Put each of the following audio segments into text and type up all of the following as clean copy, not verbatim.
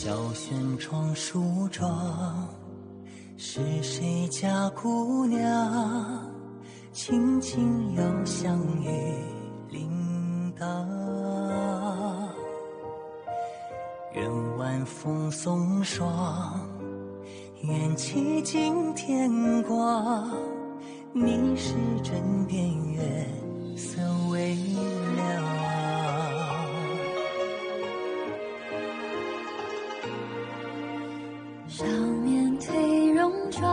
小轩窗梳妆，是谁家姑娘？轻轻又香于铃铛。愿晚风送霜，愿期尽天光。你是枕边月色微凉。少年褪戎装，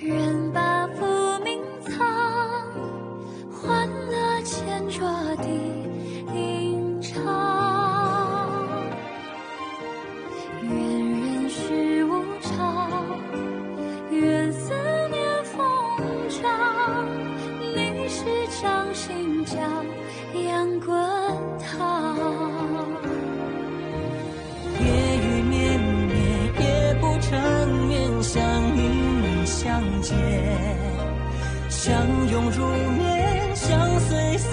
人把浮名藏，欢乐前桌的吟唱。愿人世无常，愿思念风涨。历史掌心将阳滚烫。夜雨绵绵，夜不成眠，相遇相见，相拥如眠，相随岁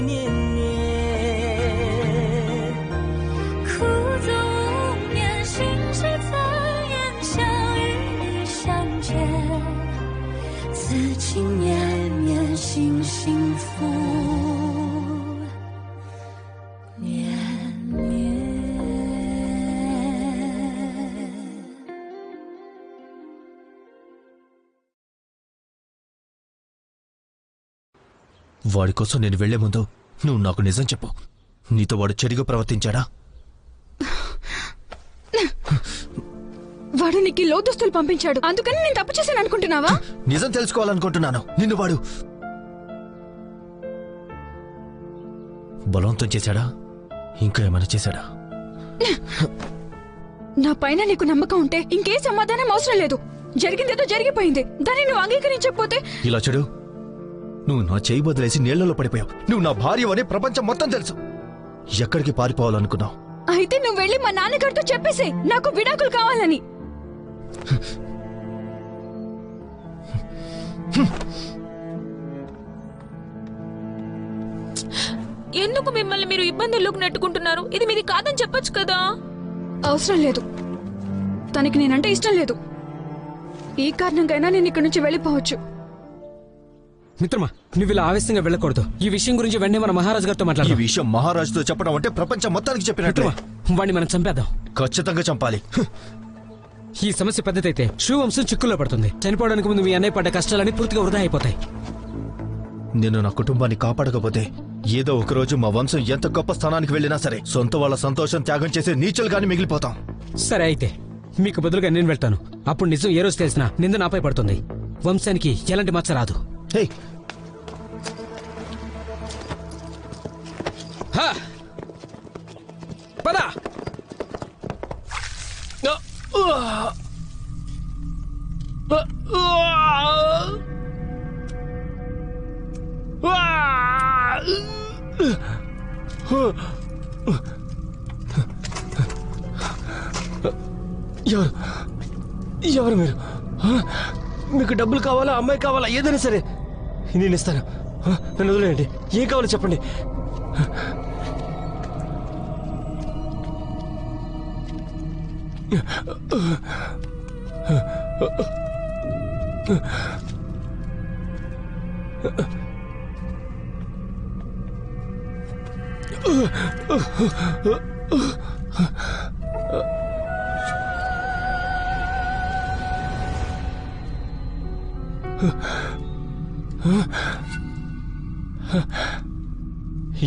年年。苦足无眠，心事怎言？相遇相见，此情绵绵，心幸福绵绵。వాడి కోసం నేను వెళ్లే ముందు నువ్వు నాకు నిజం చెప్పు. నీతో వాడు చెడుగా ప్రవర్తించాడా? వాడు నీకు లోదుస్తులు పంపించాడు, అందుకని నేను తప్పు చేశాను అనుకుంటున్నావా? నిజం తెలుసుకోవాలనుకుంటున్నాను. నిన్ను వాడు బలవంతం చేశాడా? ఇంకా ఏమైనా చేశాడా? నా పైన నీకు నమ్మకం ఉంటే ఇంకే సమాధానం అవసరం లేదు. జరిగిందేదో జరిగిపోయింది, దాన్ని నువ్వు అంగీకరించకపోతే. ఇలా చెడు, నువ్వు నా చేయి వదిలేసి నీళ్లలో పడిపోయావు. నువ్వు నా భార్య అని ప్రపంచం మొత్తం తెలుసు. ఎక్కడికి పారిపోవాలనుకున్నావు? అయితే నువ్వు వెళ్ళి మా నాన్నగారితో చెప్పేసి నాకు విడాకులు కావాలని. ఎందుకు మిమ్మల్ని మీరు ఇబ్బందుల్లోకి నెట్టుకుంటున్నారు? ఇది మీది కాదని చెప్పొచ్చు కదా. అవసరం లేదు, తనకి నేనంటే ఇష్టం లేదు. ఈ కారణంగానే నేను ఇక్కడి నుంచి వెళ్ళిపోవచ్చు. మిత్రమా, నువ్వు ఇలా ఆవేశంగా వెళ్ళకూడదు. ఈ విషయం గురించి వెంటనే మన మహారాజు గారితో మాట్లాడు. ఈ విషయం మహారాజుతో చెప్పడం అంటే ప్రపంచం మొత్తానికి చెప్పినట్టు. వాడిని మనం చంపేద్దాం. ఖచ్చితంగా చంపాలి. ఈ సమస్య పెద్దదైతే శివవంశం చిక్కుల్లో పడుతుంది. చనిపోవడానికి ముందు మీ అన్నయ్య పడ్డ కష్టాలన్నీ పూర్తిగా వృధా అయిపోతాయి. నేను నా కుటుంబాన్ని కాపాడకపోతే ఏదో ఒకరోజు మా వంశం ఎంత గొప్ప స్థానానికి వెళ్ళినా సరే సొంత వాళ్ళ సంతోషం త్యాగం చేసే నీచులుగాని మిగిలిపోతాం. సరే, అయితే మీకు బదులుగా నేను వెళ్తాను. అప్పుడు నిజం ఏ రోజు తెలిసినా నింద నాపై పడుతుంది. వంశానికి ఎలాంటి మచ్చ రాదు. పద. ఎవరు మీరు? మీకు డబ్బులు కావాలా, అమ్మాయి కావాలా, ఏదైనా సరే నేను ఇస్తాను. నన్ను వదిలేయండి. ఏం కావాలో చెప్పండి.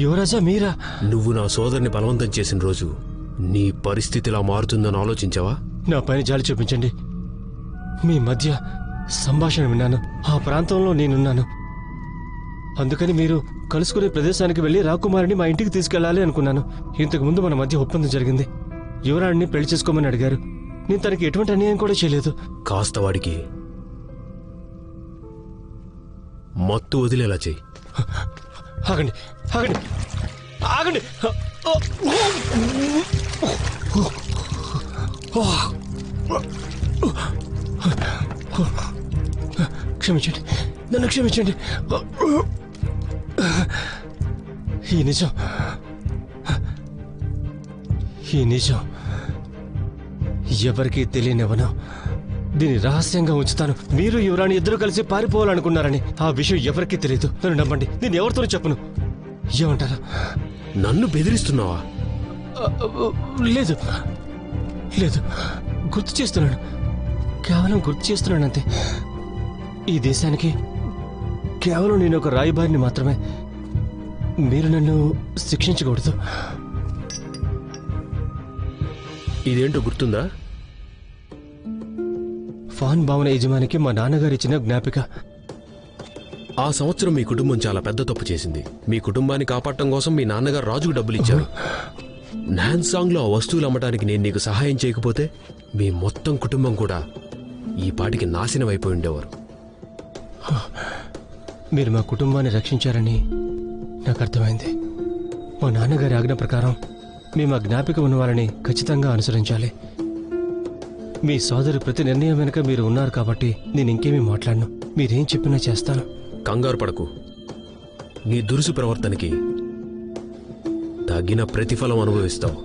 యువరాజా, మీరా? నువ్వు నా సోదరుని బలవంతం చేసిన రోజు నీ పరిస్థితిలా మారుతుందని ఆలోచించావా? నా పైన జాలి చూపించండి. మీ మధ్య సంభాషణ విన్నాను. ఆ ప్రాంతంలో నేనున్నాను. అందుకని మీరు కలుసుకునే ప్రదేశానికి వెళ్లి రాకుమారిని మా ఇంటికి తీసుకెళ్లాలి అనుకున్నాను. ఇంతకు ముందు మన మధ్య ఒప్పందం జరిగింది. యువరాణిని పెళ్లి చేసుకోమని అడిగారు. నేను తనకి ఎటువంటి అన్యాయం కూడా చేయలేదు. కాస్త వాడికి మత్తు వదిలేలా చెయ్యి. ఆగండి, ఆగండి, ఆగండి. క్షమించండి, నన్ను క్షమించండి. ఈ నిజం ఎవరికీ తెలియనివ్వను. దీన్ని రహస్యంగా ఉంచుతాను. మీరు యువరాణి ఇద్దరు కలిసి పారిపోవాలనుకున్నారని ఆ విషయం ఎవరికీ తెలియదు. నన్ను నమ్మండి, నేను ఎవరితోనూ చెప్పను. ఏమంటారా? నన్ను బెదిరిస్తున్నావా? లేదు లేదు, గుర్తు చేస్తున్నాను, కేవలం గుర్తు చేస్తున్నాను అంతే. ఈ దేశానికి కేవలం నేను ఒక రాయబారిని మాత్రమే. మీరు నన్ను శిక్షించకూడదు. ఇదేంటో గుర్తుందా? ఫాన్ భవన యజమానికి మా నాన్నగారు ఇచ్చిన జ్ఞాపిక. ఆ సంవత్సరం మీ కుటుంబం చాలా పెద్ద తప్పు చేసింది. మీ కుటుంబాన్ని కాపాడటం కోసం మీ నాన్నగారు రాజుకు డబ్బులు ఇచ్చారు. నాన్సాంగ్లో ఆ వస్తువులు అమ్మటానికి నేను నీకు సహాయం చేయకపోతే మీ మొత్తం కుటుంబం కూడా ఈ పాటికి నాశనం అయిపోయి ఉండేవారు. మీరు మా కుటుంబాన్ని రక్షించారని నాకు అర్థమైంది. మా నాన్నగారి ఆజ్ఞ ప్రకారం మేము ఆ జ్ఞాపిక ఉన్న వాళ్ళని ఖచ్చితంగా అనుసరించాలి. మీ సోదరు ప్రతి నిర్ణయం వెనుక మీరు ఉన్నారు కాబట్టి నేను ఇంకేమీ మాట్లాడను. మీరేం చెప్పినా చేస్తాను. కంగారు పడకు. నీ దురుసు ప్రవర్తనకి తగిన ప్రతిఫలం అనుభవిస్తావు.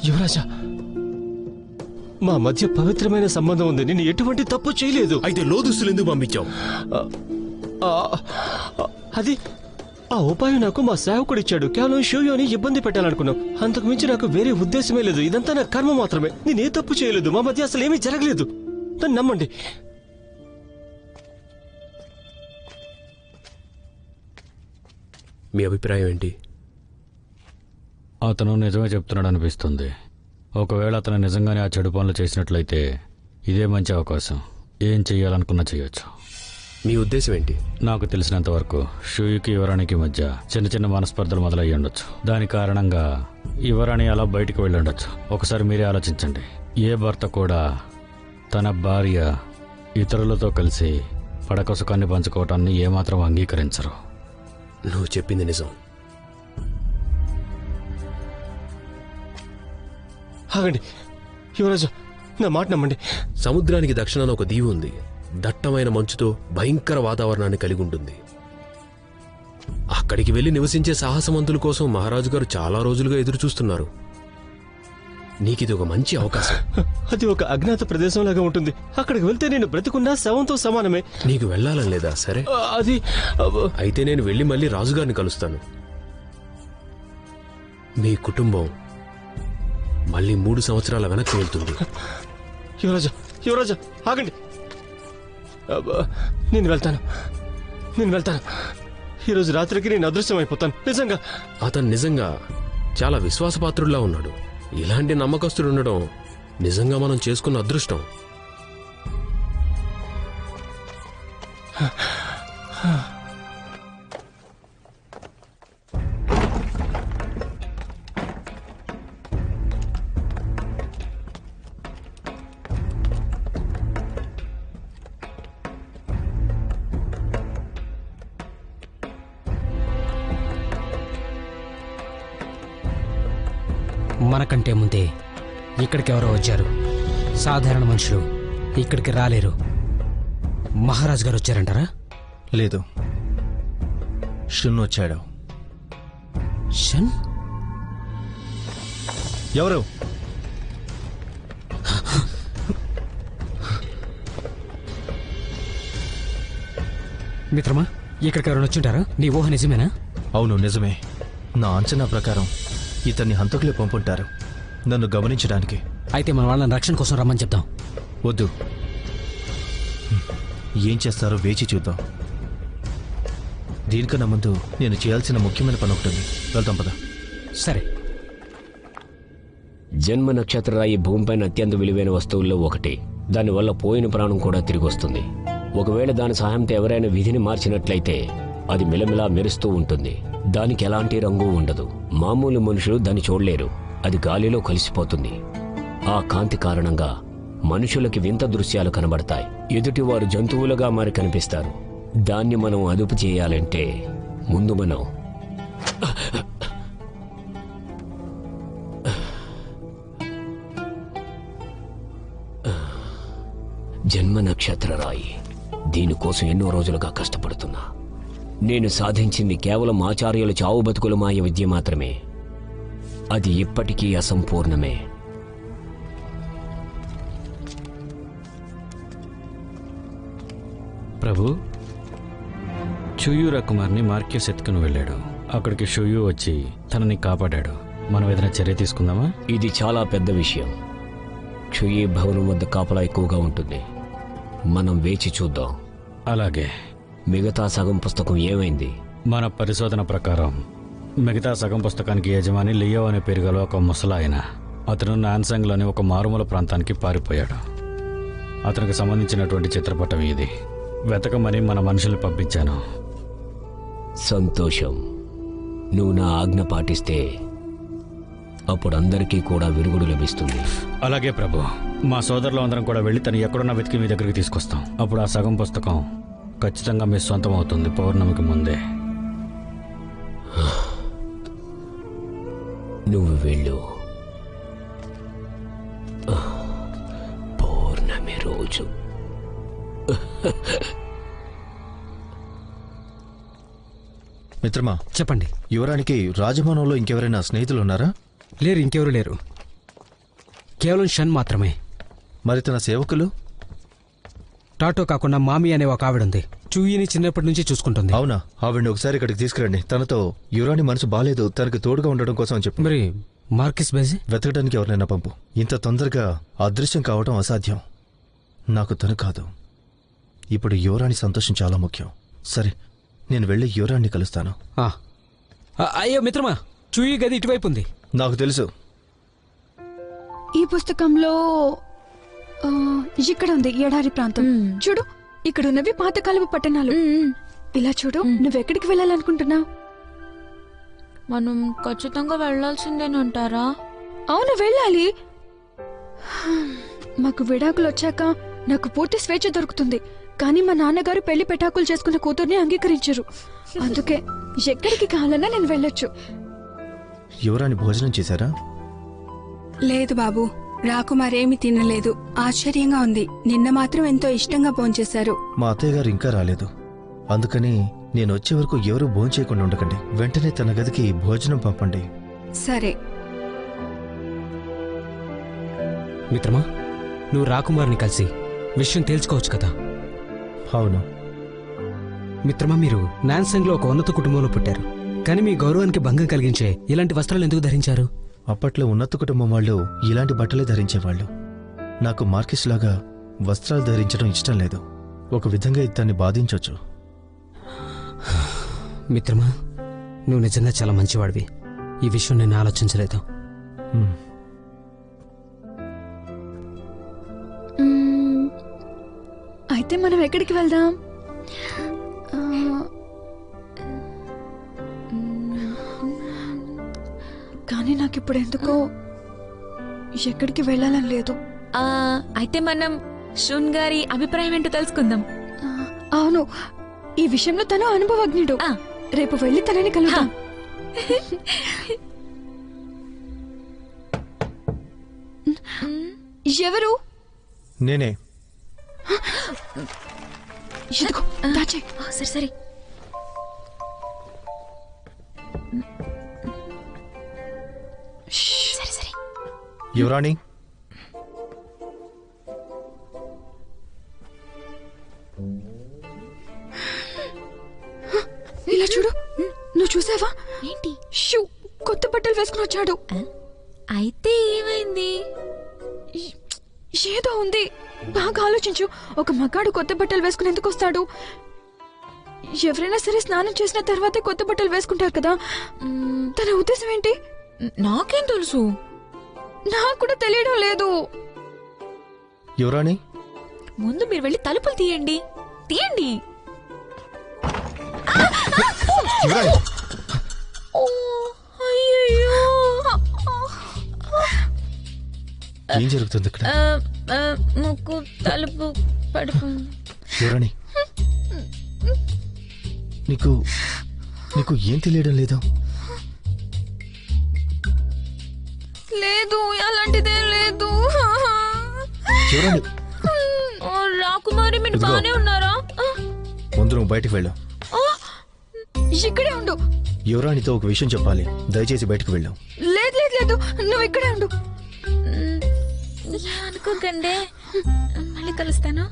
యువరాజా, మా మధ్య పవిత్రమైన సంబంధం ఉంది. నేను ఎటువంటి తప్పు చేయలేదు. అయితే లోదుస్తులు ఎందుకు పంపించావు? అది ఆ ఉపాయం నాకు మా సేవకుడు ఇచ్చాడు. కేవలం షోయోని ఇబ్బంది పెట్టాలనుకున్నాం. అంతకు మించి నాకు వేరే ఉద్దేశమే లేదు. ఇదంతా నా కర్మ మాత్రమే. నేనే తప్పు చేయలేదు. మా మధ్య అసలు ఏమీ జరగలేదు. నన్ను నమ్మండి. మీ అభిప్రాయం ఏంటి? అతను నిజమే చెప్తున్నాడు అనిపిస్తుంది. ఒకవేళ అతను నిజంగానే ఆ చెడు పనులు చేసినట్లయితే ఇదే మంచి అవకాశం. ఏం చెయ్యాలనుకున్నా చేయొచ్చు. మీ ఉద్దేశం ఏంటి? నాకు తెలిసినంత వరకు షూయుకి యువరాణికి మధ్య చిన్న చిన్న మనస్పర్ధలు మొదలయ్యి ఉండొచ్చు. దాని కారణంగా యువరాణి అలా బయటికి వెళ్ళి ఉండొచ్చు. ఒకసారి మీరే ఆలోచించండి. ఏ భర్త కూడా తన భార్య ఇతరులతో కలిసి పడక సుఖాన్ని పంచుకోవటాన్ని ఏమాత్రం అంగీకరించరు. నువ్వు చెప్పింది నిజం. ఆగండి యువరాజు, నా మాట నమ్మండి. సముద్రానికి దక్షిణాన ఒక దీవి ఉంది. దట్టమైన మంచుతో భయంకర వాతావరణాన్ని కలిగి ఉంటుంది. అక్కడికి వెళ్లి నివసించే సాహసవంతుల కోసం మహారాజు గారు చాలా రోజులుగా ఎదురు చూస్తున్నారు. నీకిది ఒక మంచి అవకాశం. అది ఒక అజ్ఞాత ప్రదేశంలాగా ఉంటుంది. అక్కడికి వెళ్తే నేను బ్రతికున్నా శవంతో సమానమే. నీకు వెళ్లాలని లేదా? సరే, అది అయితే నేను వెళ్లి మళ్ళీ రాజుగారిని కలుస్తాను. మీ కుటుంబం మళ్ళీ 3 సంవత్సరాల వెనక్కి వెళ్తుంది. యువరాజా, యువరాజా ఆగండి. నేను వెళ్తాను. ఈరోజు రాత్రికి నేను అదృశ్యం అయిపోతాను. నిజంగా. అతను నిజంగా చాలా విశ్వాసపాత్రుడిలా ఉన్నాడు. ఇలాంటి నమ్మకస్తుడు ఉండడం నిజంగా మనం చేసుకున్న అదృష్టం. మనకంటే ముందే ఇక్కడికి ఎవరో వచ్చారు. సాధారణ మనుషులు ఇక్కడికి రాలేరు. మహారాజు గారు వచ్చారంటారా? లేదు, షున్ వచ్చాడు. షన్? ఎవరు? మిత్రమా, ఇక్కడికి ఎవరైనా వచ్చుంటారా? నీ ఊహ నిజమేనా? అవును, నిజమే. నా అంచనా ప్రకారం ఇతన్ని హంతకులే పంపుంటారు నన్ను గమనించడానికి. అయితే మన వాళ్ళని రక్షణ కోసం రమ్మని చెప్తాం. వద్దు, ఏం చేస్తారో వేచి చూద్దాం. దీనికన్నా ముందు నేను చేయాల్సిన ముఖ్యమైన పని ఒకటి ఉంది. వెళ్తాం పద. సరే. జన్మ నక్షత్ర రాయి భూమిపైన అత్యంత విలువైన వస్తువుల్లో ఒకటి. దానివల్ల పోయిన ప్రాణం కూడా తిరిగి వస్తుంది. ఒకవేళ దాని సహాయంతో ఎవరైనా విధిని మార్చినట్లయితే అది మిలమిలా మెరుస్తూ ఉంటుంది. దానికి ఎలాంటి రంగు ఉండదు. మామూలు మనుషులు దాన్ని చూడలేరు. అది గాలిలో కలిసిపోతుంది. ఆ కాంతి కారణంగా మనుషులకి వింత దృశ్యాలు కనబడతాయి. ఎదుటివారు జంతువులుగా మారి కనిపిస్తారు. దాన్ని మనం అదుపు చేయాలంటే ముందు మనం జన్మ నక్షత్ర రాయి. దీనికోసం ఎన్నో రోజులుగా కష్టపడుతున్నా. నేను సాధించింది కేవలం ఆచార్యుల చావు బతుకుల మాయ విద్య మాత్రమే. అది ఇప్పటికీ అసంపూర్ణమే. ప్రభు, షుయు రాకుమార్ని మార్క్యూస్ ఎత్తుకుని వెళ్ళాడు. అక్కడికి షుయు వచ్చి తనని కాపాడాడు. మనం ఏదైనా చర్య తీసుకుందామా? ఇది చాలా పెద్ద విషయం. క్షుయీ భవనం వద్ద కాపలా ఎక్కువగా ఉంటుంది. మనం వేచి చూద్దాం. అలాగే. మిగతా సగం పుస్తకం ఏమైంది? మన పరిశోధన ప్రకారం మిగతా సగం పుస్తకానికి యజమాని లియో అనే పేరు గల ఒక ముసలాయన. అతను నాన్సంగ్లోని ఒక మారుమూల ప్రాంతానికి పారిపోయాడు. అతనికి సంబంధించినటువంటి చిత్రపటం ఇది. వెతకమని మన మనుషుల్ని పంపించాను. సంతోషం. నువ్వు నా ఆజ్ఞ పాటిస్తే అప్పుడు అందరికీ కూడా విరుగుడు లభిస్తుంది. అలాగే ప్రభు. మా సోదరులు అందరం కూడా వెళ్ళి తను ఎక్కడున్నా వెతికి మీ దగ్గరికి తీసుకొస్తాం. అప్పుడు ఆ సగం పుస్తకం ఖచ్చితంగా మీ సొంతం అవుతుంది పౌర్ణమికి ముందే. నువ్వు వెళ్ళు. పౌర్ణమి రోజు. మిత్రమా, చెప్పండి. యువరానికి రాజభవనంలో ఇంకెవరైనా స్నేహితులు ఉన్నారా? లేరు, ఇంకెవరు లేరు. కేవలం షన్ మాత్రమే. మరి తన సేవకులు? టాటో కాకుండా మామీ అనే ఒక ఆవిడుంది. చూయిని చిన్నప్పటి నుంచి చూసుకుంటుంది. అవునా? ఆవిడ్ని ఒకసారి ఇక్కడికి తీసుకురండి. తనతో యువరాణి మనసు బాలేదు, తనకి తోడుగా ఉండడం కోసం అని చెప్పు. మరి మార్కిస్ బేజీ వెతకడానికి ఎవరినైనా పంపు. ఇంత తొందరగా అదృశ్యం కావడం అసాధ్యం. నాకు తను కాదు. ఇప్పుడు యువరాణి సంతోషం చాలా ముఖ్యం. సరే, నేను వెళ్ళి యువరాణ్ణి కలుస్తాను. అయ్యో మిత్రమా, చూయి గది ఇటువైపు ఉంది. నాకు తెలుసు. ఈ పుస్తకంలో ఇక్కడ ఉంది ఎడారి ప్రాంతం. చూడు, ఇక్కడ ఉన్నవి పాతకాలపు పట్టణాలు. ఇలా చూడు, నువ్వెక్కడికి వెళ్ళాలనుకుంటున్నావు? మనం ఖచ్చితంగా వెళ్లాల్సిందేనంటారా? అవును, వెళ్ళాలి. మాకు విడాకులు వచ్చాక నాకు పూర్తి స్వేచ్ఛ దొరుకుతుంది. కానీ మా నాన్నగారు పెళ్లి పెటాకులు చేసుకున్న కూతుర్ని అంగీకరించరు. అందుకే ఎక్కడికి కావాలన్నా నేను వెళ్ళొచ్చు. యువరాణి భోజనం చేశారా? లేదు బాబు, రాకుమారేమి తినలేదు. ఆశ్చర్యంగా ఉంది. నిన్న మాత్రం ఎంతో ఇష్టంగా భోంచేశారు. మా అత్తయ్య గారు ఇంకా రాలేదు. అందుకని నేను వచ్చే వరకు ఎవరూ భోంచేయకుండా ఉండకండి. వెంటనే తన గదికి భోజనం పంపండి. సరే. మిత్రమా, నువ్వు రాకుమారిని కలిసి విషయం తేల్చుకోవచ్చు కదా? అవును మిత్రమా, మీరు నాన్సంగ్లో ఒక ఉన్నత కుటుంబంలో పుట్టారు. కానీ మీ గౌరవానికి భంగం కలిగించే ఇలాంటి వస్త్రాలు ఎందుకు ధరించారు? అప్పట్లో ఉన్నత కుటుంబం వాళ్ళు ఇలాంటి బట్టలే ధరించేవాళ్ళు. నాకు మార్కిస్ లాగా వస్త్రాలు ధరించడం ఇష్టం లేదు. ఒక విధంగా దాన్ని బాధించవచ్చు. మిత్రమా, నువ్వు నిజంగా చాలా మంచివాడివి. ఈ విషయం నేను ఆలోచించలేదు. అయితే మనం ఎక్కడికి వెళ్దాం? కానీ నాకిప్పుడు ఎందుకో ఎక్కడికి వెళ్ళాలని లేదు. అయితే మనం షున్ గారి అభిప్రాయం ఏంటో తెలుసుకుందాం. అవును, ఈ విషయంలో తను అనుభవజ్ఞుడు. రేపు వెళ్ళి తనని కలుద్దాం. ఎవరు? నేనే. సరే సరే. సరే సరే. యువరాణి, ఇలా చూడు. నువ్వు చూసావా? ఏంటి? షూ కొత్త బట్టలు వేసుకుని వచ్చాడు. అయితే ఏమైంది? ఏదో ఉంది. బాగా ఆలోచించు. ఒక మగాడు కొత్త బట్టలు వేసుకుని ఎందుకు వస్తాడు? ఎవరైనా సరే స్నానం చేసిన తర్వాతే కొత్త బట్టలు వేసుకుంటారు కదా. తన ఉద్దేశం ఏంటి? నాకేం తెలుసు? నాకు కూడా తెలియడం లేదు. యువరాణి, ముందు మీరు వెళ్ళి తలుపులు తీయండి. తీయండి. ఏం జరుగుతుంది ఇక్కడ? ముక్కు తలుపు పడుకుంది. యువరాణి, నీకు నీకు ఏం తెలియడం లేదు? లేదు, అలాంటిదే లేదు. యువరాణి, రాకుమారి, మీరు బానే ఉన్నారా? ముందు నువ్వు బయటకు వెళ్ళు. ఇక్కడే ఉండు. యువరాణితో ఒక విషయం చెప్పాలి. దయచేసి బయటకు వెళ్ళు. లేదు లేదు లేదు, నువ్వు ఇక్కడే ఉండు. అనుకోకండి, మళ్ళీ కలుస్తాను.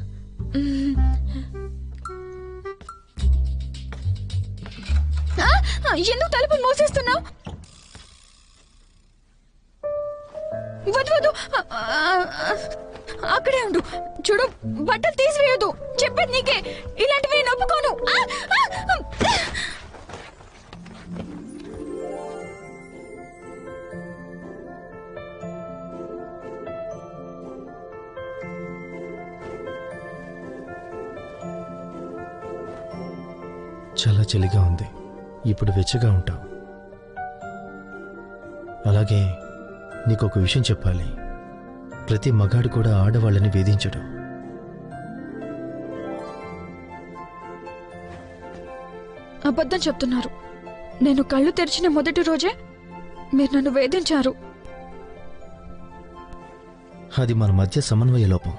ఎందుకు తలుపులు మూసేస్తున్నావు? వద్దు వద్దు, అక్కడే ఉండు. చూడు, బట్టలు తీసివేయదు. చెప్పేది నీకే. ఇలాంటివి నేను ఒప్పుకోను. చాలా చలిగా ఉంది. ఇప్పుడు వెచ్చగా ఉంటావు. అలాగే నీకొక విషయం చెప్పాలి. ప్రతి మగాడు కూడా ఆడవాళ్ళని వేధించడు. అబద్ధం చెప్తున్నారు. నేను కళ్ళు తెరిచిన మొదటి రోజే మీరు నన్ను వేధించారు. అది మన మధ్య సమన్వయ లోపం.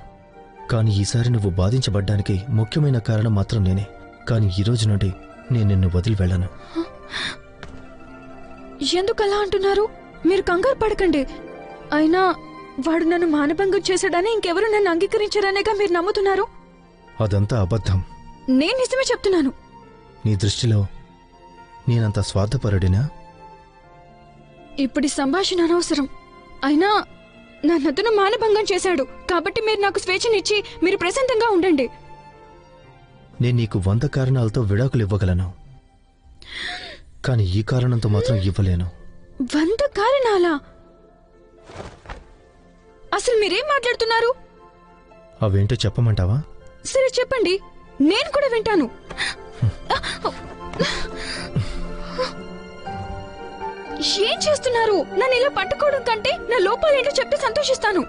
కానీ ఈసారి నువ్వు బాధించబడ్డానికి ముఖ్యమైన కారణం మాత్రం నేనే. కానీ ఈ రోజు నుండి నేను నిన్ను వదిలి వెళ్ళను. ఎందుకు అలా అంటున్నారు? మీరు కంగారు పడకండి. అయినా వాడు నన్ను మానభంగం చేశాడని ఇంకెవరు నన్ను అంగీకరించారనేగా మీరు నమ్ముతున్నారు. అదంతా అబద్ధం. నేను నిజమే చెప్తున్నాను. నీ దృష్టిలో నేనంత స్వార్థపరుడినా? ఇప్పుడు సంభాషణ అనవసరం. అయినా నన్నతను మానభంగం చేశాడు కాబట్టి మీరు నాకు స్వేచ్ఛనిచ్చి మీరు ప్రశాంతంగా ఉండండి. నేను నీకు 100 కారణాలతో విడాకులు ఇవ్వగలను, కానీ ఈ కారణంతో మాత్రం ఇవ్వలేను. 100 కారణాలా? అసలు మీరేం మాట్లాడుతున్నారు? అవేంటో చెప్పమంటావా? సరే చెప్పండి, నేను కూడా వింటాను. ఏం చేస్తున్నారు? నన్ను ఇలా పట్టుకోవడం కంటే నా లోపాలేంటో చెప్తే సంతోషిస్తాను.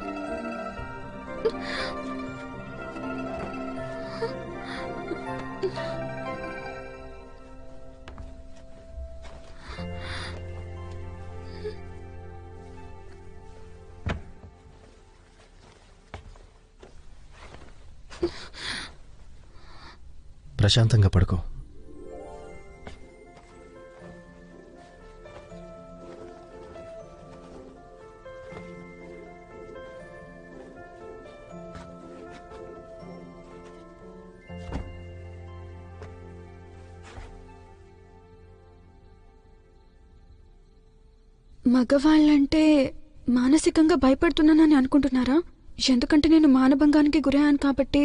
ప్రశాంతంగా పడుకో. మగవాళ్ళంటే మానసికంగా భయపడుతున్నానని అనుకుంటున్నారా? ఎందుకంటే నేను మానభంగానికి గురయ్యాను కాబట్టి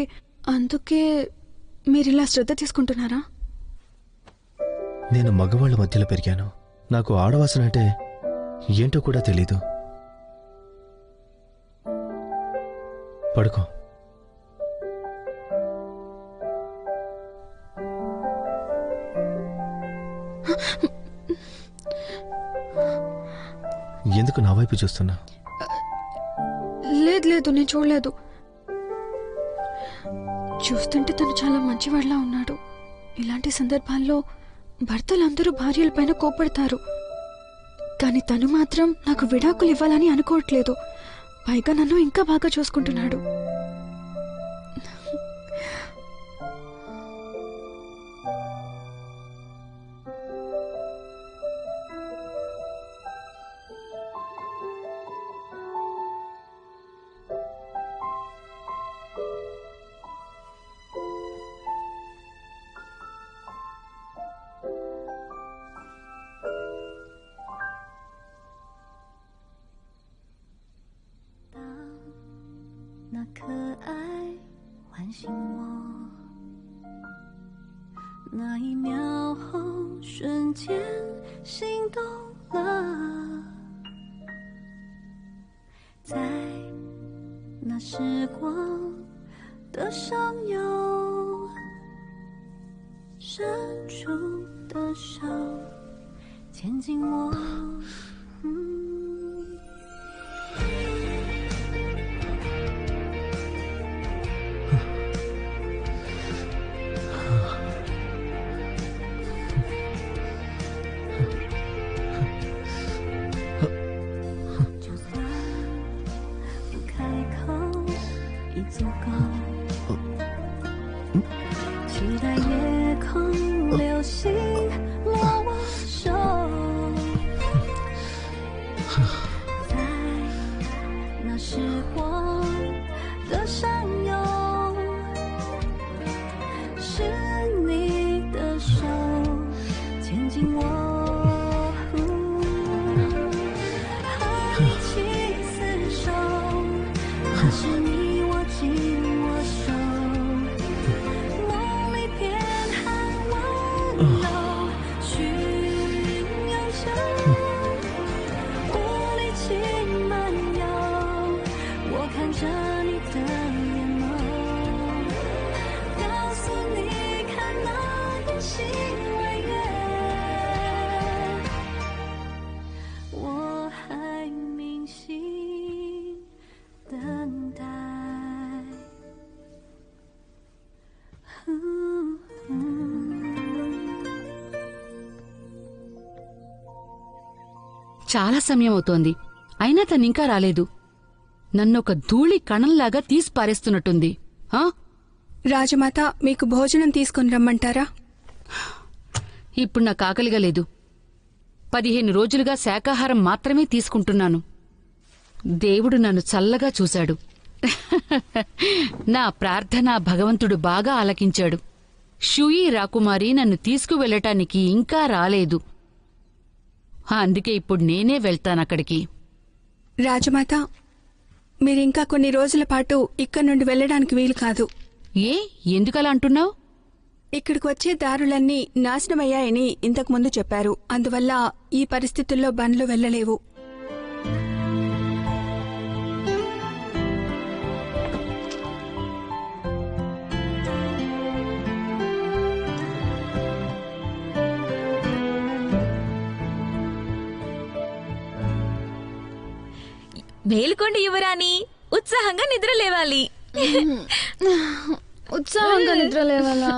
అందుకే మీరిలా శ్రద్ధ తీసుకుంటున్నారా? నేను మగవాళ్ల మధ్యలో పెరిగాను. నాకు ఆడవాసన అంటే ఏంటో కూడా తెలీదు. పడుకో. ఎందుకు నా వైపు చూస్తున్నా? లేదు లేదు, నేను చూడలేదు. చూస్తుంటే తను చాలా మంచివాడిలా ఉన్నాడు. ఇలాంటి సందర్భాల్లో భర్తలందరూ భార్యలపైన కోపడతారు, కానీ తను మాత్రం నాకు విడాకులు ఇవ్వాలని అనుకోవట్లేదు. పైగా నన్ను ఇంకా బాగా చూసుకుంటున్నాడు.那可爱唤醒我，那一秒后瞬间心动了，在那时光的上游伸出的手牵紧我。足够，期待夜空流星落我手，在那时光的上游，是你的手牵紧我。是你握紧我手，梦里偏寒温柔，寻永久，无力气漫游。我看着你的眼眸，告诉你看那眼星弯月，我还铭心等待。చాలా సమయం అవుతోంది, అయినా తనింకా రాలేదు. నన్నొక ధూళి కణంలాగా తీసి పారేస్తున్నట్టుంది. రాజమాత, మీకు భోజనం తీసుకుని రమ్మంటారా? ఇప్పుడు నాకు ఆకలిగా లేదు. 15 రోజులుగా శాకాహారం మాత్రమే తీసుకుంటున్నాను. దేవుడు నన్ను చల్లగా చూశాడు. నా ప్రార్థన భగవంతుడు బాగా ఆలకించాడు. షూయి రాకుమారి నన్ను తీసుకువెళ్ళటానికి ఇంకా రాలేదు. అందుకే ఇప్పుడు నేనే వెళ్తానక్కడికి. రాజమాత, మీరింకా కొన్ని రోజుల పాటు ఇక్కడి నుండి వెళ్ళడానికి వీలు కాదు. ఏ, ఎందుకలా అంటున్నావు? ఇక్కడికి వచ్చే దారులన్నీ నాశనమయ్యాయని ఇంతకుముందు చెప్పారు. అందువల్ల ఈ పరిస్థితుల్లో బండ్లు వెళ్ళలేవు. మేలుకోండి యువరాణి, ఉత్సాహంగా నిద్ర లేవాలి. ఉత్సాహంగా నిద్ర లేవాలా?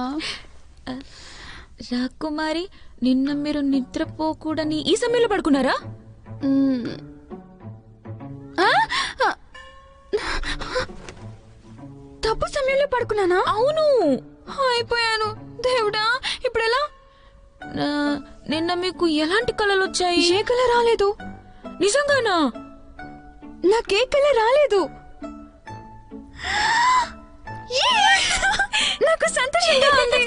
రాకుమారి, నిన్న మీరు నిద్రపోకూడని ఈ సమయంలో పడుకున్నారా? తప్పు సమయంలో పడుకున్నానా? అవును, అయిపోయాను. దేవుడా, ఇప్పుడెలా? నిన్న మీకు ఎలాంటి కళలు వచ్చాయి? ఏ కళ రాలేదు. నిజంగానా? నాకే కళ రాలేదు. నాకు సంతోషంగా ఉంది.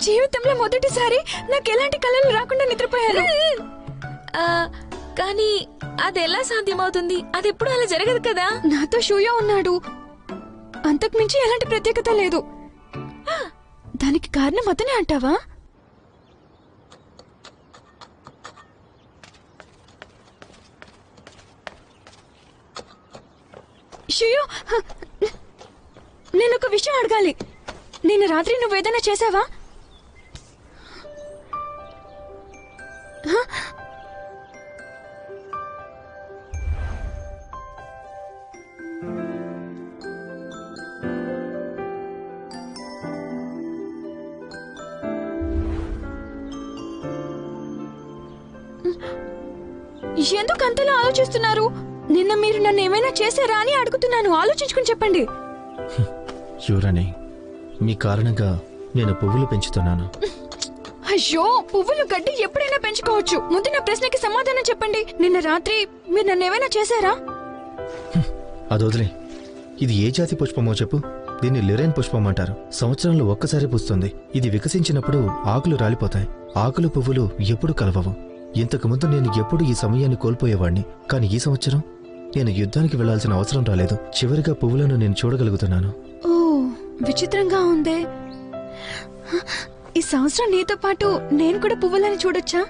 జీవితంలో మొదటిసారి నాకు ఎలాంటి కళలు రాకుండా నిద్రపోయాను. కానీ అది ఎలా సాధ్యమవుతుంది? అది ఎప్పుడు అలా జరగదు కదా. నాతో షూయో ఉన్నాడు, అంతకుమించి ఎలాంటి ప్రత్యేకత లేదు. దానికి కారణం అతనే అంటావా? షూయో, నేనొక విషయం అడగాలి. నిన్న రాత్రి నువ్వేదైనా చేసావా? ఎందుకు అంతలా ఆలోచిస్తున్నారు? నిన్న మీరు నన్ను ఏమైనా చేశారా అని అడుగుతున్నాను. ఆలోచించుకుని చెప్పండి. యువరాణి, మీ కారణంగా నేను పువ్వులు పెంచుతున్నాను. అయ్యో, పువ్వులు గడ్డి ఎప్పుడైనా పెంచుకోవచ్చు. ముందు నా ప్రశ్నకి సమాధానం చెప్పండి. నిన్న రాత్రి మీరు నన్ను ఏమైనా చేశారా? అది వదిలే. ఇది ఏ జాతి పుష్పమో చెప్పు. దీన్ని లిరైన్ పుష్పం అంటారు. సంవత్సరంలో ఒక్కసారి పూస్తుంది. ఇది వికసించినప్పుడు ఆకులు రాలిపోతాయి. ఆకులు పువ్వులు ఎప్పుడు కలవవు. ఇంతకుముందు నేను ఎప్పుడు ఈ సమయాన్ని కోల్పోయేవాణ్ణి. కానీ ఈ సంవత్సరం నేను యుద్ధానికి వెళ్లాల్సిన అవసరం రాలేదు. చివరిగా పువ్వులను నేను చూడగలుగుతున్నాను. ఓ, విచిత్రంగా ఉందే. ఈ సంవత్సరం నీతో పాటు నేను కూడా పువ్వులని చూడొచ్చా?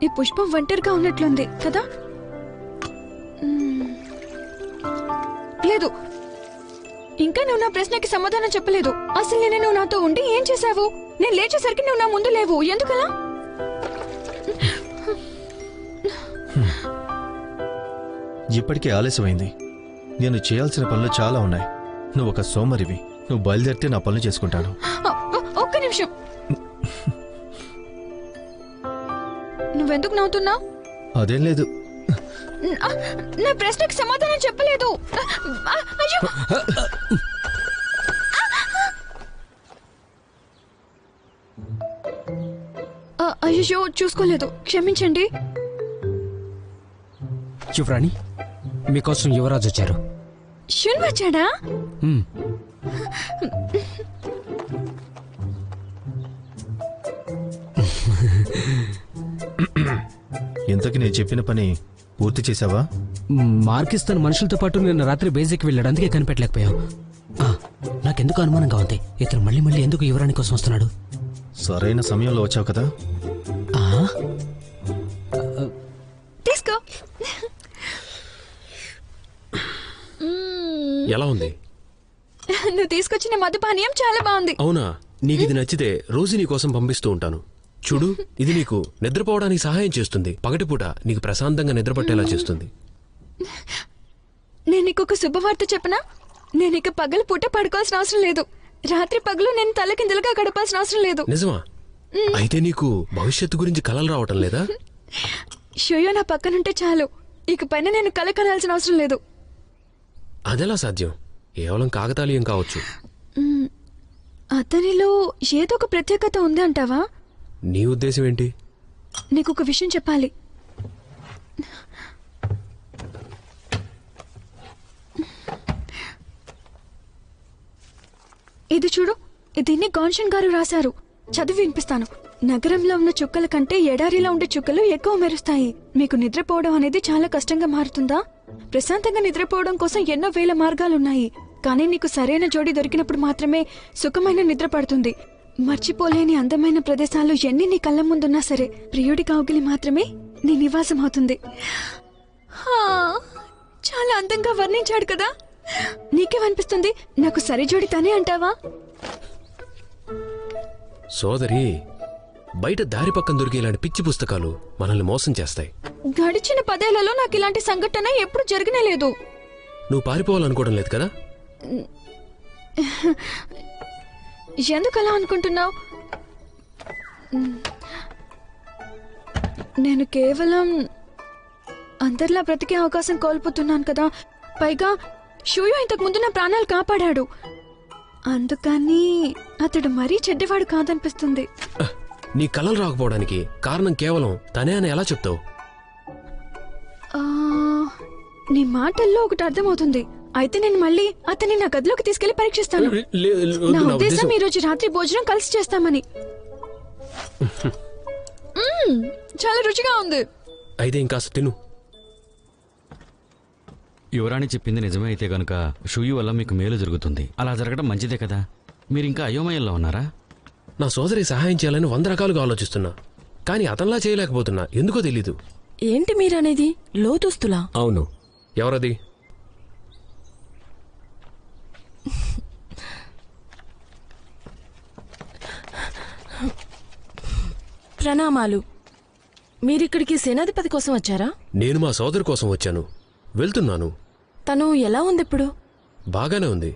ఈ పుష్పం ఒంటరిగా ఉన్నట్లుంది కదా? లేదు, ఇంకా నువ్వు నా ప్రశ్నకి సమాధానం చెప్పలేదు. అసలు నేను నువ్వు నాతో ఉండి ఏం చేశావు? నేను లేచేసరికి నువ్వు నా ముందు లేవు. ఎందుకలా? ఇప్పటికే ఆలస్యమైంది. నేను చేయాల్సిన పనులు చాలా ఉన్నాయి. నువ్వు ఒక సోమరివి. నువ్వు బయలుదేరితే నా పనులు చేసుకుంటాను. ఒక్క నిమిషం. నువ్వెందుకు నవ్వుతున్నావు? అదేం లేదు. నా ప్రశ్నకి సమాధానం చెప్పలేదు. అయ్యో, అయ్యో, చూసుకోలేదు, క్షమించండి. యువరాణి, మీకోసం యువరాజు వచ్చారు. షున్ వచ్చాడా? ఇంతకీ నేను చెప్పిన పని పూర్తి చేసావా? మార్కిస్ తన మనుషులతో పాటు నిన్న రాత్రి బేసిక్ వెళ్ళాడు, అందుకే కనిపెట్టలేకపోయాం. నాకెందుకు అనుమానంగా ఉంది, ఇతను మళ్ళీ మళ్ళీ ఎందుకు యువరాణి కోసం వస్తున్నాడు? సరైన సమయంలో వచ్చావు కదా. తీసుకో. ఎలా ఉంది? నువ్వు తీసుకొచ్చిన మధుపానీయం చాలా బాగుంది. అవునా? నీకు ఇది నచ్చితే రోజు నీ కోసం పంపిస్తూ ఉంటాను. చూడు, ఇది నీకు నిద్రపోవడానికి సహాయం చేస్తుంది. పగటిపూట నీకు ప్రశాంతంగా నిద్రపట్టేలా చేస్తుంది. నేను నీకు ఒక శుభవార్త చెప్పనా? నేను ఇక పగలు పూట పడుకోవాల్సిన అవసరం లేదు. రాత్రి పగలు నేను తలకిందులుగా గడపాల్సిన అవసరం లేదు. నిజమా? అయితే నీకు భవిష్యత్తు గురించి కలలు రావటం లేదా? షోయో నా పక్కనుంటే చాలు, ఇక పైన నేను కల కనాల్సిన అవసరం లేదు. అదెలా సాధ్యం? కేవలం కాకతాళీయం కావచ్చు. అతనిలో ఏదో ఒక ప్రత్యేకత ఉంది అంటావా? నీ ఉద్దేశం ఏంటి? నీకు ఒక విషయం చెప్పాలి. ఇది చూడు, దీన్ని గాన్షన్ గారు రాశారు. చదివి వినిపిస్తాను. నగరంలో ఉన్న చుక్కల కంటే ఎడారిలో ఉండే చుక్కలు ఎక్కువ మెరుస్తాయి. మీకు నిద్రపోవడం అనేది చాలా కష్టంగా మారుతుందా? ప్రశాంతంగా నిద్రపోవడం కోసం ఎన్నో వేల మార్గాలున్నాయి. కానీ నీకు సరైన జోడి దొరికినప్పుడు మాత్రమే సుఖమైన నిద్ర పడుతుంది. మర్చిపోలేని అందమైన ప్రదేశాలు ఎన్ని నీ కళ్ళ ముందున్నా సరే, ప్రియుడి కౌగిలి మాత్రమే నీ నివాసం అవుతుంది. చాలా అందంగా వర్ణించాడు కదా. నీకేమనిపిస్తుంది? నాకు సరి జోడి తనే అంటావా? సోదరి, బయట దారి పక్కన దొరికే ఇలాంటి పిచ్చి పుస్తకాలు మనల్ని మోసం చేస్తాయి. గడిచిన 10 ఏళ్లలో నాకు ఇలాంటి సంఘటన ఎప్పుడు జరగనే లేదు. నువ్వు పారిపోవాలనుకోవడం లేదు కదా? ఎందుకు అలా అనుకుంటున్నావు? నేను కేవలం అందరిలా బ్రతికే అవకాశం కోల్పోతున్నాను కదా. పైగా షోయో ఇంతకు ముందు నా ప్రాణాలు కాపాడాడు. అందుకని అతడు మరీ చెడ్డవాడు కాదనిపిస్తుంది. నీ కలలు రాకపోవడానికి కారణం కేవలం తనే అని ఎలా చెప్తావు? నీ మాటల్లో ఒకటి అర్థమవుతుంది. అయితే నేను మళ్ళీ అతన్ని నా గదిలోకి తీసుకెళ్లి పరీక్షిస్తాను. నా ఉద్దేశం ఈ రోజు రాత్రి భోజనం కలిసి చేస్తామని. చాలా రుచిగా ఉంది. అయితే ఇంకాస్త తిను. యువరాణి చెప్పింది నిజమే అయితే గనుక షూయి వల్ల మీకు మేలు జరుగుతుంది. అలా జరగడం మంచిదే కదా. మీరు ఇంకా అయోమయంలో ఉన్నారా? నా సోదరి సహాయం చేయాలని 100 రకాలుగా ఆలోచిస్తున్నా, కానీ అతనిలా చేయలేకపోతున్నా. ఎందుకో తెలీదు. ఏంటి మీరనేది? లోతుస్తులా? అవును. ఎవరది? ప్రణామాలు. మీరిక్కడికి సేనాధిపతి కోసం వచ్చారా? నేను మా సోదరి కోసం వచ్చాను. వెళ్తున్నాను. తను ఎలా ఉంది ఇప్పుడు? బాగానే ఉంది.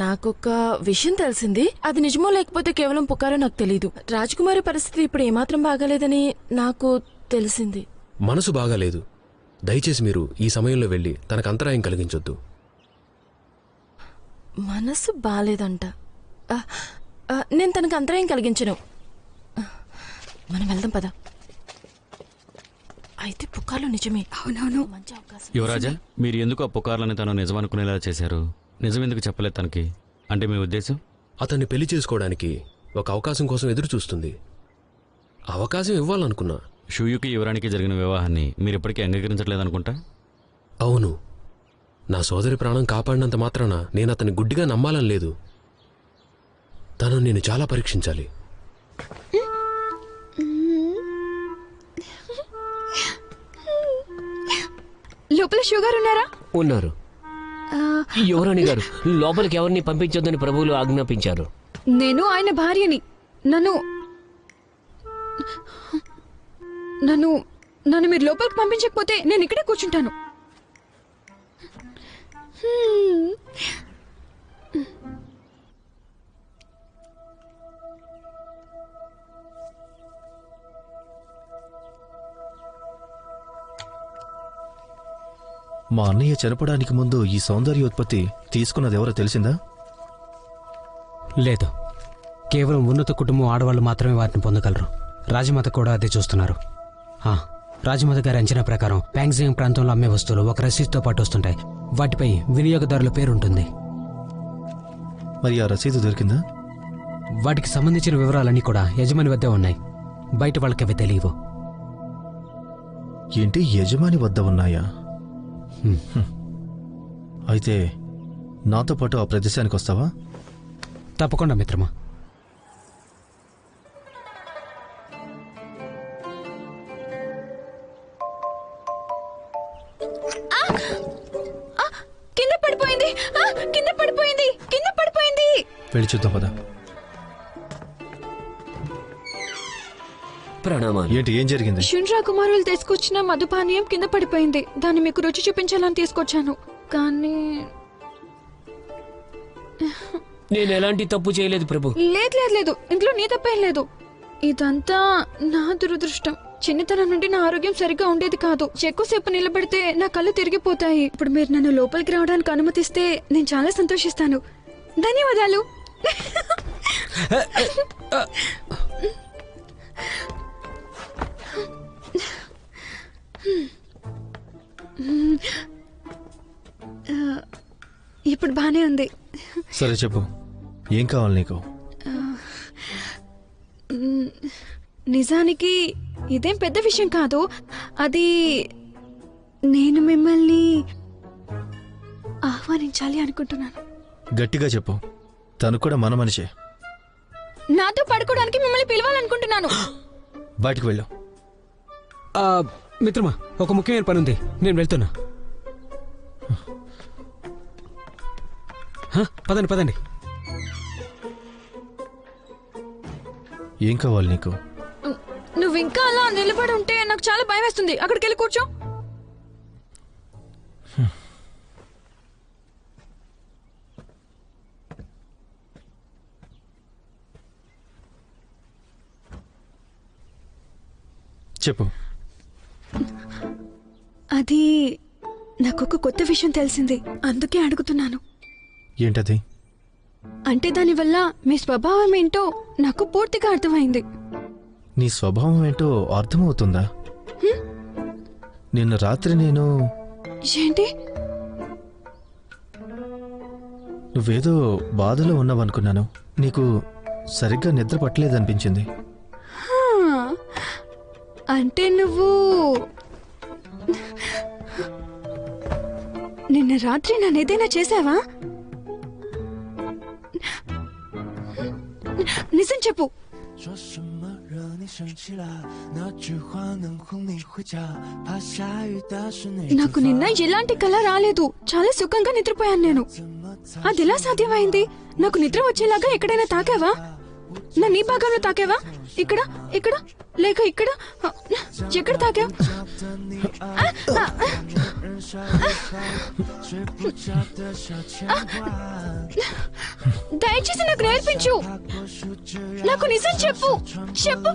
నాకొక విషయం తెలిసింది. అది నిజమో లేకపోతే కేవలం పుకారో నాకు తెలీదు. రాజకుమారి పరిస్థితి ఇప్పుడు ఏమాత్రం బాగాలేదని నాకు తెలిసింది. మనసు బాగాలేదు. దయచేసి మీరు ఈ సమయంలో వెళ్ళి తనకు అంతరాయం కలిగించొద్దు. మనసు బాలేదంట. నేను తనకు అంతరాయం కలిగించను. మనం వెళ్దాం పద. అయితే పుకార్లు నిజమే. అవునవును. మంచి అవకాశం. యువరాజా, మీరు ఎందుకు ఆ పుకార్లని తను నిజమనుకునేలా చేశారు? నిజం ఎందుకు చెప్పలేదు తనకి? అంటే మీ ఉద్దేశం? అతన్ని పెళ్లి చేసుకోవడానికి ఒక అవకాశం కోసం ఎదురు చూస్తుంది. అవకాశం ఇవ్వాలనుకున్నా. షూయుకి యువరానికి జరిగిన వివాహాన్ని మీరు ఇప్పటికీ అంగీకరించట్లేదనుకుంటా. అవును. నా సోదరి ప్రాణం కాపాడినంత మాత్రాన నేను అతన్ని గుడ్డిగా నమ్మాలని లేదు. తను నేను చాలా పరీక్షించాలి. లోపల షుగర్ ఉన్నారా? ఉన్నారు. యువరాణి గారు, లోపలికి ఎవరిని పంపించొద్దని ప్రభువులు ఆజ్ఞాపించారు. నేను ఆయన భార్యని. నన్ను నన్ను నన్ను మీరు లోపలికి పంపించకపోతే నేను ఇక్కడే కూర్చుంటాను. మా అన్నయ్య చనిపోవడానికి ముందు ఈ సౌందర్యోత్పత్తి తీసుకున్నది ఎవరో తెలిసిందా? లేదు. కేవలం ఉన్నత కుటుంబం ఆడవాళ్ళు మాత్రమే వాటిని పొందగలరు. రాజమాత కూడా అదే చూస్తున్నారు. రాజమాత గారి అంచనా ప్రకారం ప్యాంగ్జియాంగ్ ప్రాంతంలో అమ్మే వస్తువులు ఒక రసీదుతో పాటు వస్తుంటాయి. వాటిపై వినియోగదారుల పేరు ఉంటుంది. మరి ఆ రసీదు దొరికిందా? వాటికి సంబంధించిన వివరాలన్నీ కూడా యజమాని వద్దే ఉన్నాయి. బయట వాళ్ళకి అవి తెలియవు. ఏంటి యజమాని వద్ద ఉన్నాయా? అయితే నాతో పాటు ఆ ప్రదేశానికి వస్తావా? తప్పకుండా మిత్రమా. కింద పడిపోయింది, కింద పడిపోయింది, కింద పడిపోయింది. వెళ్ళి చూద్దాం పద. ప్రణామాలు. ఏంటి, ఏం జరిగింది? శుండ్రా కుమారులు తీసుకొచ్చిన మధుపానీయం కింద పడిపోయింది. దాన్ని మీకు రుచి చూపించాలని తీసుకొచ్చాను, కానీ నేను ఎలాంటి తప్పు చేయలేదు ప్రభు. లేదు లేదు లేదు, ఇంట్లో నీ తప్పేం లేదు. ఇదంతా నా దురదృష్టం. చిన్నతనం నుండి నా ఆరోగ్యం సరిగ్గా ఉండేది కాదు. ఎక్కువసేపు నిలబడితే నా కళ్ళు తిరిగిపోతాయి. ఇప్పుడు మీరు నన్ను లోపలికి రావడానికి అనుమతిస్తే నేను చాలా సంతోషిస్తాను. ధన్యవాదాలు. ఇప్పుడు బానే ఉంది. సరే చెప్పు, ఏం కావాలి నీకు? నిజానికి ఇదేం పెద్ద విషయం కాదు. అది నేను మిమ్మల్ని ఆహ్వానించాలి అనుకుంటున్నాను. గట్టిగా చెప్పు. తను కూడా మన మనిషే. నాతో పడుకోవడానికి మిమ్మల్ని పిలవాలనుకుంటున్నాను. బయటికి వెళ్ళు. మిత్రమా, ఒక ముఖ్యమైన పని ఉంది, నేను వెళ్తున్నా. పదండి పదండి. ఏం కావాలి నీకు? నువ్వు ఇంకా అలా నిలబడి ఉంటే నాకు చాలా భయం వేస్తుంది. అక్కడికి వెళ్ళి కూర్చో. చెప్పు. అది నాకొక కొత్త విషయం తెలిసింది, అందుకే అడుగుతున్నాను. ఏంటది? అంటే దానివల్ల మీ స్వభావం ఏంటో నాకు పూర్తిగా అర్థమైంది. నీ స్వభావం ఏంటో అర్థమవుతుందా? నిన్న రాత్రి నేను... ఏంటి? నువ్వేదో బాధలో ఉన్నావనుకున్నాను. నీకు సరిగ్గా నిద్ర పట్టలేదనిపించింది. అంటే నువ్వు నిన్న రాత్రి నన్నేదైనా చేసావా? నిజం చెప్పు. నాకు నిన్న ఎలాంటి కళ రాలేదు. చాలా సుఖంగా నిద్రపోయాను నేను. అది ఎలా సాధ్యమైంది? నాకు నిద్ర వచ్చేలాగా ఎక్కడైనా తాకావా? నా నీ భాగంలో తాకావా? ఇక్కడ ఇక్కడ లేక ఇక్కడ? ఎక్కడ తాకా? దయచేసి నాకు నేర్పించు. నాకు నిజం చెప్పు. చెప్పు.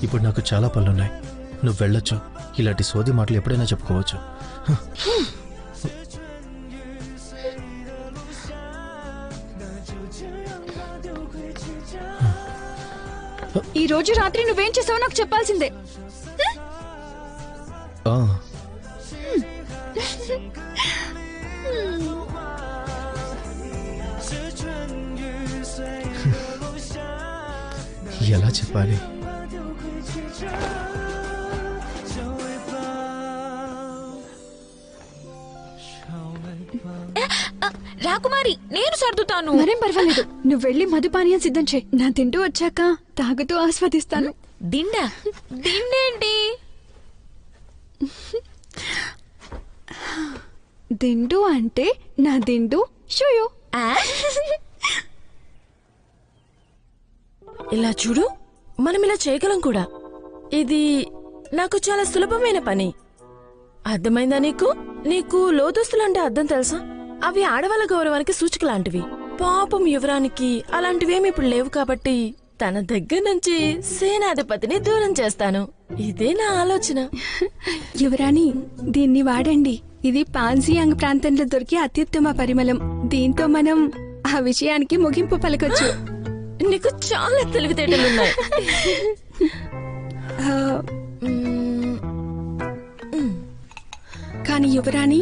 ఇప్పుడు నాకు చాలా పనులున్నాయి. నువ్వు వెళ్ళొచ్చు. ఇలాంటి సోది మాటలు ఎప్పుడైనా చెప్పుకోవచ్చు. ఈ రోజు రాత్రి నువ్వేం చేసావో నాకు చెప్పాల్సిందే. ఎలా చెప్పాలి? రాకుమారి, నేను సర్దుతాను. మరేం పర్వాలేదు, నువ్వు వెళ్ళి మధుపానీయం సిద్ధం చేయి. నా తింటూ వచ్చాక తాగుతూ ఆస్వాదిస్తాను. దిండా? దిండేంటి? దిండు అంటే నా దిండు షూయు. ఇలా చూడు, మనం ఇలా చేయగలం కూడా. ఇది నాకు చాలా సులభమైన పని. అర్థమైందా నీకు? నీకు లోదుస్తులంటే అర్థం తెలుసా? అవి ఆడవాళ్ళ గౌరవానికి సూచిక లాంటివి. పాపం యువరానికి అలాంటివేమి ఇప్పుడు లేవు కాబట్టి తన దగ్గర నుంచి సేనాధిపతిని దూరం చేస్తాను. ఇదే నా ఆలోచన. యువరాణి, దీన్ని వాడండి. ఇది పాన్జియాంగ్ ప్రాంతంలో దొరికే అత్యుత్తమ పరిమళం. దీంతో మనం ఆ విషయానికి ముగింపు పలకొచ్చు. నీకు చాలా తెలివితేటలున్నాయి. కానీ యువరాణి,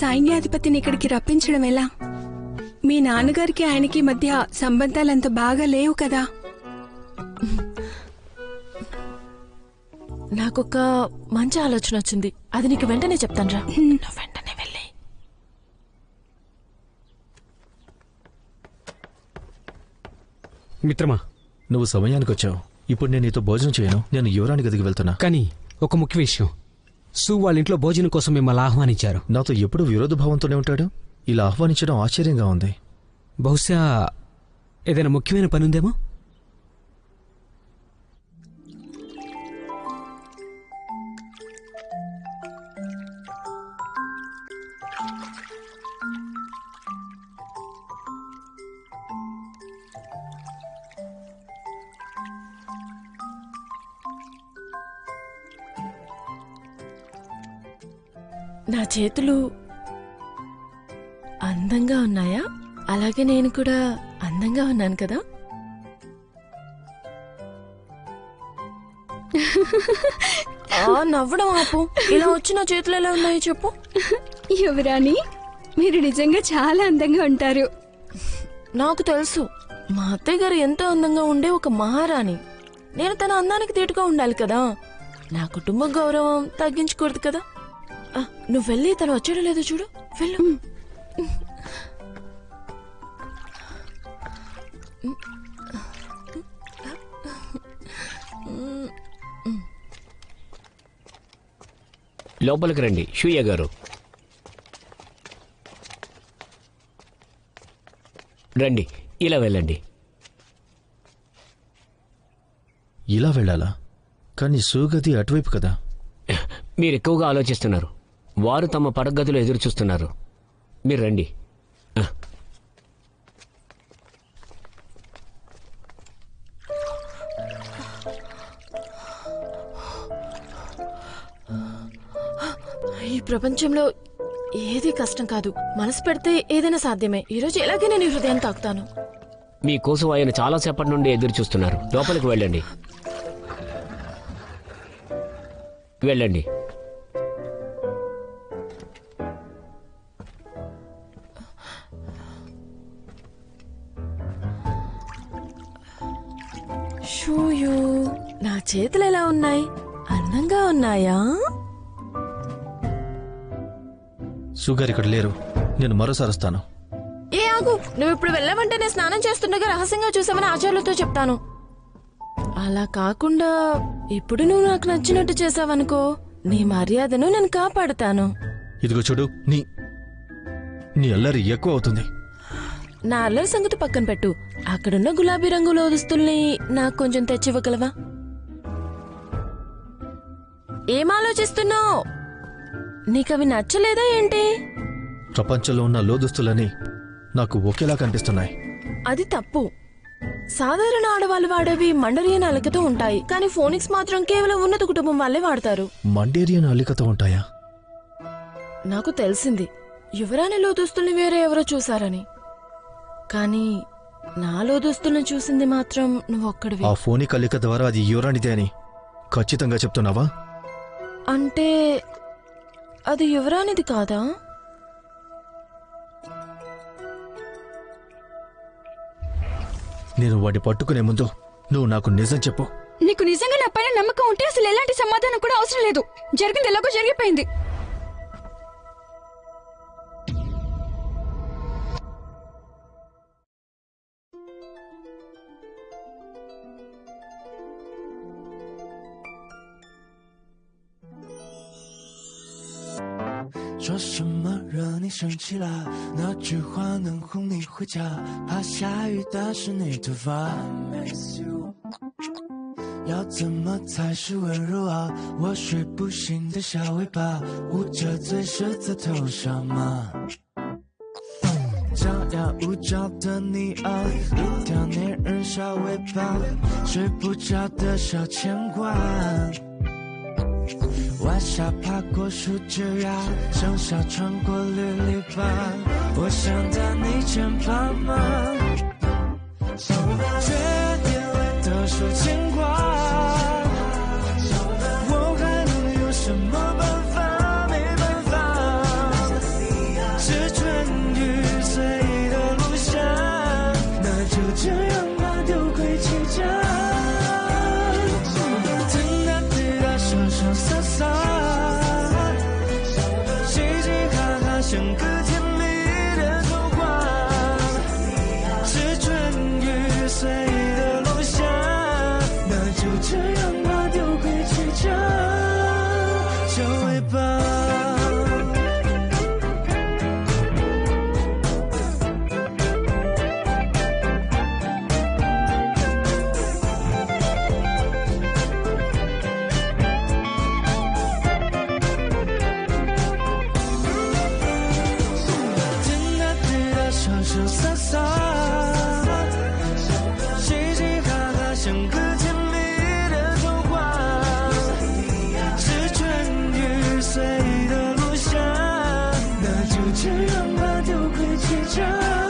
సైన్యాధిపతిని ఇక్కడికి రప్పించడం ఎలా? మీ నాన్నగారికి ఆయనకి మధ్య సంబంధాలు అంత బాగా లేవు కదా? నాకొక మంచి ఆలోచన వచ్చింది. అది నీకు వెంటనే చెప్తాను రా. నువ్వు వెంటనే వెళ్ళి. మిత్రమా, నువ్వు సమయానికి వచ్చావు. ఇప్పుడు నేను నీతో భోజనం చేయను. నేను యువరాణి గదికి వెళ్తున్నా. కానీ ఒక ముఖ్య విషయం, సు వాళ్ళ ఇంట్లో భోజనం కోసం మిమ్మల్ని ఆహ్వానించారు. నాతో ఎప్పుడు విరోధ భావంతోనే ఉంటాడు. ఇలా ఆహ్వానించడం ఆశ్చర్యంగా ఉంది. బహుశా ఏదైనా ముఖ్యమైన పని ఉందేమో. నా చేతులు అందంగా ఉన్నాయా? అలాగే నేను కూడా అందంగా ఉన్నాను కదా? నవ్వడం ఆపు. ఇలా వచ్చి నా చేతులు ఎలా ఉన్నాయో చెప్పు. యువరాణి, మీరు నిజంగా చాలా అందంగా ఉంటారు. నాకు తెలుసు, మా అత్తయ్య గారు ఎంతో అందంగా ఉండే ఒక మహారాణి. నేను తన అందానికి తీటుగా ఉండాలి కదా. నా కుటుంబ గౌరవం తగ్గించకూడదు కదా. నువ్వు వెళ్ళి తను వచ్చాడో లేదో చూడు. వెళ్ళు. లోపలికి రండి షూయ గారు. రండి, ఇలా వెళ్ళండి. ఇలా వెళ్ళాలా? కానీ సూగది అటువైపు కదా. మీరు ఎక్కువగా ఆలోచిస్తున్నారు. వారు తమ పడగదిలో ఎదురు చూస్తున్నారు. మీరు రండి. ఈ ప్రపంచంలో ఏది కష్టం కాదు. మనసు పెడితే ఏదైనా సాధ్యమే. ఈరోజు ఎలాగే నేను ఈ హృదయాన్ని తాకుతాను. మీకోసం ఆయన చాలాసేపటి నుండి ఎదురు చూస్తున్నారు. లోపలికి వెళ్ళండి. వెళ్ళండి. షూయూ, నా చేతులు ఎలా ఉన్నాయి? అందంగా ఉన్నాయా? సుగారు ఇక్కడ లేరు. నేను మరోసారి వస్తాను. ఏ ఆగు, నువ్వు ఇప్పుడు వెళ్ళమంటే నేను స్నానం చేస్తుండగా రహస్యంగా చూసామని ఆచార్యులతో చెప్తాను. అలా కాకుండా ఇప్పుడు నువ్వు నాకు నచ్చినట్టు చేసావనుకో, నీ మర్యాదను నేను కాపాడుతాను. ఇదిగో చూడు, నీ అల్లరి ఎక్కువ అవుతుంది. నా అల్లరి సంగతి పక్కన పెట్టు. అక్కడున్న గులాబీ రంగులో దుస్తుల్ని నాకు కొంచెం తెచ్చివ్వగలవా? ఏం ఆలోచిస్తున్నావు? నీకవి నచ్చలేదా ఏంటి? ప్రపంచంలో ఉన్న లోదుస్తులని నాకు ఒకేలా కనిపిస్తున్నాయి. అది తప్పు. సాధారణ ఆడవాళ్ళు వాడేవి మండరియన్ అలకతో ఉంటాయి, కానీ ఫోనిక్స్ మాత్రం కేవలం ఉన్నత కుటుంబం వాళ్ళే వాడతారు. మండేరియన్ అల్లికతో ఉంటాయా? నాకు తెలిసింది యువరాణిలో దుస్తుల్ని వేరే ఎవరో చూసారని, కానీ నాలో దుస్తుల్ని చూసింది మాత్రం నువ్వు ఒక్కడివి. ఆ ఫోనిక్ అల్లిక ద్వారా అది యువరాణిదే అని ఖచ్చితంగా చెప్తున్నావా? అంటే అది యువరాణిది కాదా? నేను వాడిని పట్టుకునే ముందు నువ్వు నాకు నిజం చెప్పు. నీకు నిజంగా నా పైన నమ్మకం ఉంటే అసలు ఎలాంటి సమాధానం కూడా అవసరం లేదు. జరిగింది ఎలాగో జరిగిపోయింది.说什么惹你生气了？那句话能哄你回家？怕下雨打湿你头发。要怎么才是温柔啊？我睡不醒的小尾巴，捂着嘴舌在头上吗？张牙舞爪的你啊，一条粘人小尾巴，睡不着的小牵挂。晚霞爬过树枝桠，盛夏穿过绿篱笆，我想在你肩膀吗？这眼泪都是牵挂，我还能有什么办法？没办法，是春雨随意的路线，这样吧，丢盔弃甲。听他对他说说洒洒，嘻嘻哈哈像个甜蜜的童话。是春雨随的落下，那就这样吧，丢盔弃甲，小尾巴。说洒洒，嘻嘻哈哈像个甜蜜的童话。是春雨随的落下，那就这样吧，丢盔弃甲。